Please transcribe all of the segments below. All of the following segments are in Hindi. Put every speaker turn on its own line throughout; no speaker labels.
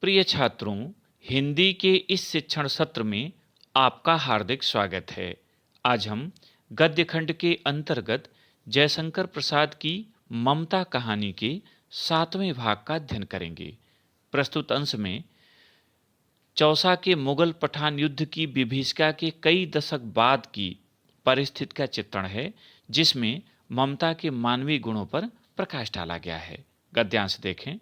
प्रिय छात्रों, हिंदी के इस शिक्षण सत्र में आपका हार्दिक स्वागत है। आज हम गद्य खंड के अंतर्गत जयशंकर प्रसाद की ममता कहानी के 7वें भाग का अध्ययन करेंगे। प्रस्तुत अंश में चौसा के मुगल पठान युद्ध की विभीषिका के कई दशक बाद की परिस्थिति का चित्रण है, जिसमें ममता के मानवीय गुणों पर प्रकाश डाला गया है। गद्यांश देखें।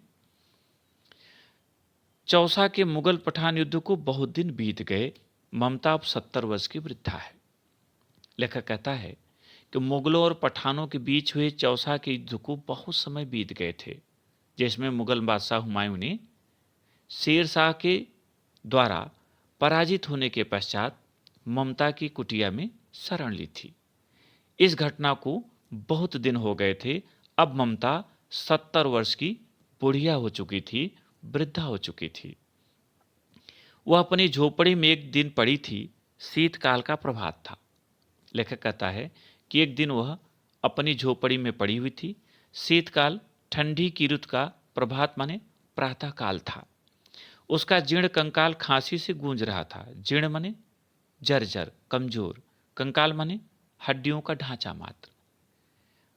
चौसा के मुगल पठान युद्ध को बहुत दिन बीत गए। ममता अब 70 वर्ष की वृद्धा है। लेखक कहता है कि मुगलों और पठानों के बीच हुए चौसा के युद्ध को बहुत समय बीत गए थे, जिसमें मुगल बादशाह हुमायूं ने शेर शाह के द्वारा पराजित होने के पश्चात ममता की कुटिया में शरण ली थी। इस घटना को बहुत दिन हो गए थे। अब ममता 70 वर्ष की बुढ़िया हो चुकी थी, वृद्धा हो चुकी थी। वह अपनी झोपड़ी में एक दिन पड़ी थी। शीतकाल का प्रभात था। लेखक कहता है कि एक दिन वह अपनी झोपड़ी में पड़ी हुई थी। शीतकाल ठंडी की ऋतु का प्रभात माने प्रातः काल था। उसका जीर्ण कंकाल खांसी से गूंज रहा था। जीर्ण माने जर्जर, कमजोर, कंकाल माने हड्डियों का ढांचा मात्र।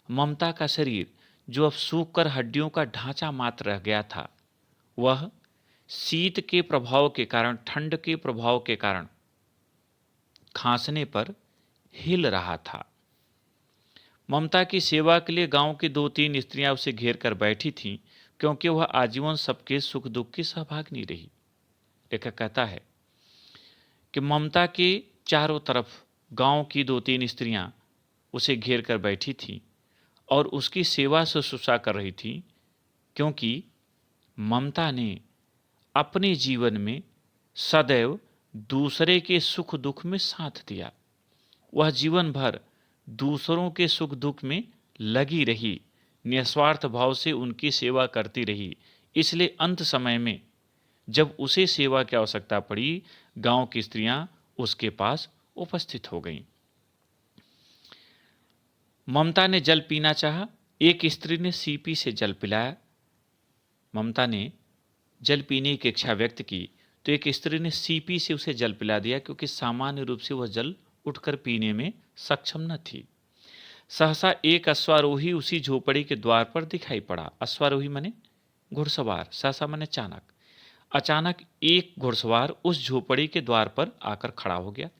ममता का शरीर जो अब सूख कर हड्डियों का ढांचा मात्र रह गया था, वह शीत के प्रभाव के कारण, ठंड के प्रभाव के कारण खांसने पर हिल रहा था। ममता की सेवा के लिए गांव की 2-3 स्त्रियां उसे घेर कर बैठी थीं, क्योंकि वह आजीवन सबके सुख दुख की सहभागिनी रही। लेखक कहता है कि ममता के चारों तरफ गांव की 2-3 स्त्रियां उसे घेर कर बैठी थीं और उसकी सेवा शुश्रूषा कर रही थीं, क्योंकि ममता ने अपने जीवन में सदैव दूसरे के सुख दुख में साथ दिया। वह जीवन भर दूसरों के सुख दुख में लगी रही, निस्वार्थ भाव से उनकी सेवा करती रही। इसलिए अंत समय में जब उसे सेवा की आवश्यकता पड़ी, गांव की स्त्रियां उसके पास उपस्थित हो गईं। ममता ने जल पीना चाहा। एक स्त्री ने सीपी से जल पिलाया। ममता ने जल पीने की इच्छा व्यक्त की तो एक स्त्री ने सीपी से उसे जल पिला दिया, क्योंकि सामान्य रूप से वह जल उठकर पीने में सक्षम न थी। सहसा एक अश्वारोही उसी झोपड़ी के द्वार पर दिखाई पड़ा। अश्वारोही माने घुड़सवार, सहसा माने अचानक। अचानक एक घुड़सवार उस झोपड़ी के द्वार पर आकर खड़ा हो गया।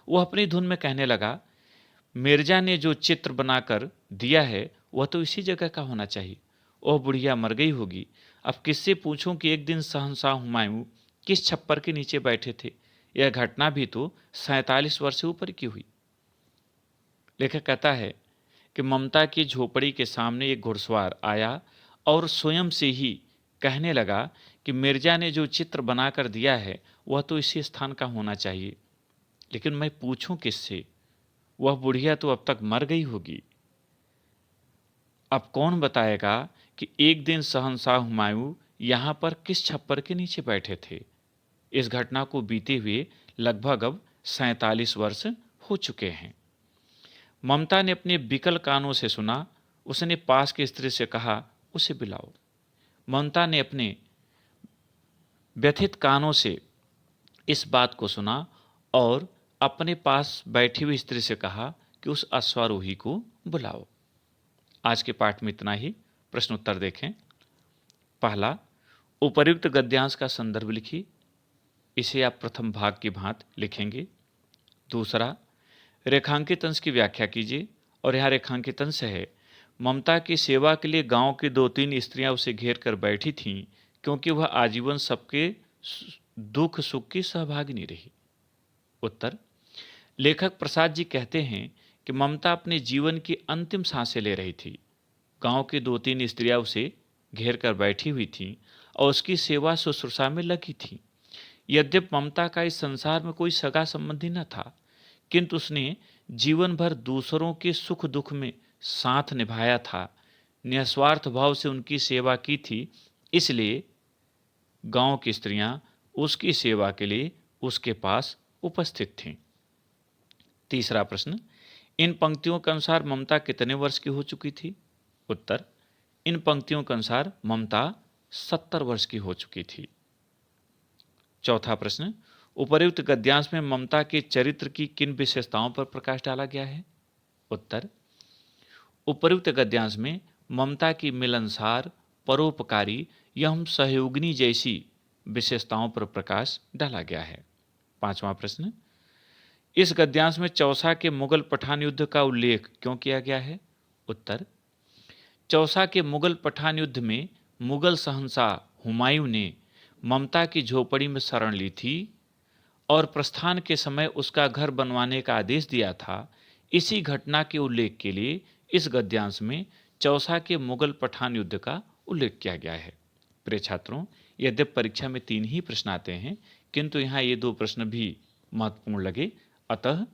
वह अपनी धुन में कहने लगा, मिर्जा ने जो चित्र बनाकर दिया है वह तो इसी जगह का होना चाहिए। वह बुढ़िया मर गई होगी। अब किससे पूछूं कि एक दिन शहंशाह हुमायूं किस छप्पर के नीचे बैठे थे। यह घटना भी तो 47 वर्ष से ऊपर की हुई। लेखक कहता है कि ममता की झोपड़ी के सामने एक घुड़सवार आया और स्वयं से ही कहने लगा कि मिर्जा ने जो चित्र बनाकर दिया है वह तो इसी स्थान का होना चाहिए, लेकिन मैं पूछूं किससे? वह बुढ़िया तो अब तक मर गई होगी। अब कौन बताएगा कि एक दिन शहंशाह हुमायूं यहाँ पर किस छप्पर के नीचे बैठे थे? इस घटना को बीते हुए लगभग अब 47 वर्ष हो चुके हैं। ममता ने अपने विकल कानों से सुना। उसने पास की स्त्री से कहा, उसे बुलाओ। ममता ने अपने व्यथित कानों से इस बात को सुना और अपने पास बैठी हुई स्त्री से कहा कि उस अश्वारोही को बुलाओ। आज के पाठ में इतना ही। प्रश्न उत्तर देखें। पहला, उपर्युक्त गद्यांश का संदर्भ लिखिए। इसे आप प्रथम भाग की भांति लिखेंगे। दूसरा, रेखांकित अंश की व्याख्या कीजिए और यहाँ रेखांकित अंश है, ममता की सेवा के लिए गांव की 2-3 स्त्रियां उसे घेर कर बैठी थीं, क्योंकि वह आजीवन सबके दुख सुख की सहभागिनी रही। उत्तर, लेखक प्रसाद जी कहते हैं कि ममता अपने जीवन की अंतिम सांसें ले रही थी। गांव की 2-3 स्त्रियां उसे घेर कर बैठी हुई थीं और उसकी सेवा शुश्रूषा में लगी थीं। यद्यप ममता का इस संसार में कोई सगा संबंधी न था, किंतु उसने जीवन भर दूसरों के सुख दुख में साथ निभाया था, निस्वार्थ भाव से उनकी सेवा की थी। इसलिए गांव की स्त्रियां उसकी सेवा के लिए उसके पास उपस्थित थीं। तीसरा प्रश्न, इन पंक्तियों के अनुसार ममता कितने वर्ष की हो चुकी थी? उत्तर, इन पंक्तियों के अनुसार ममता 70 वर्ष की हो चुकी थी। चौथा प्रश्न, उपर्युक्त गद्यांश में ममता के चरित्र की किन विशेषताओं पर प्रकाश डाला गया है? उत्तर, उपर्युक्त गद्यांश में ममता की मिलनसार, परोपकारी एवं सहयोगिनी जैसी विशेषताओं पर प्रकाश डाला गया है। पांचवा प्रश्न, इस गद्यांश में चौसा के मुगल पठान युद्ध का उल्लेख क्यों किया गया है? उत्तर, चौसा के मुगल पठान युद्ध में मुगल शहंशाह हुमायूं ने ममता की झोपड़ी में शरण ली थी और प्रस्थान के समय उसका घर बनवाने का आदेश दिया था। इसी घटना के उल्लेख के लिए इस गद्यांश में चौसा के मुगल पठान युद्ध का उल्लेख किया गया है। प्रिय छात्रों, यद्यपि परीक्षा में 3 ही प्रश्न आते हैं, किंतु यहाँ ये 2 प्रश्न भी महत्वपूर्ण लगे, अतः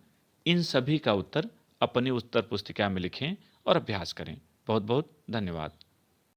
इन सभी का उत्तर अपनी उत्तर पुस्तिका में लिखें और अभ्यास करें। बहुत बहुत धन्यवाद।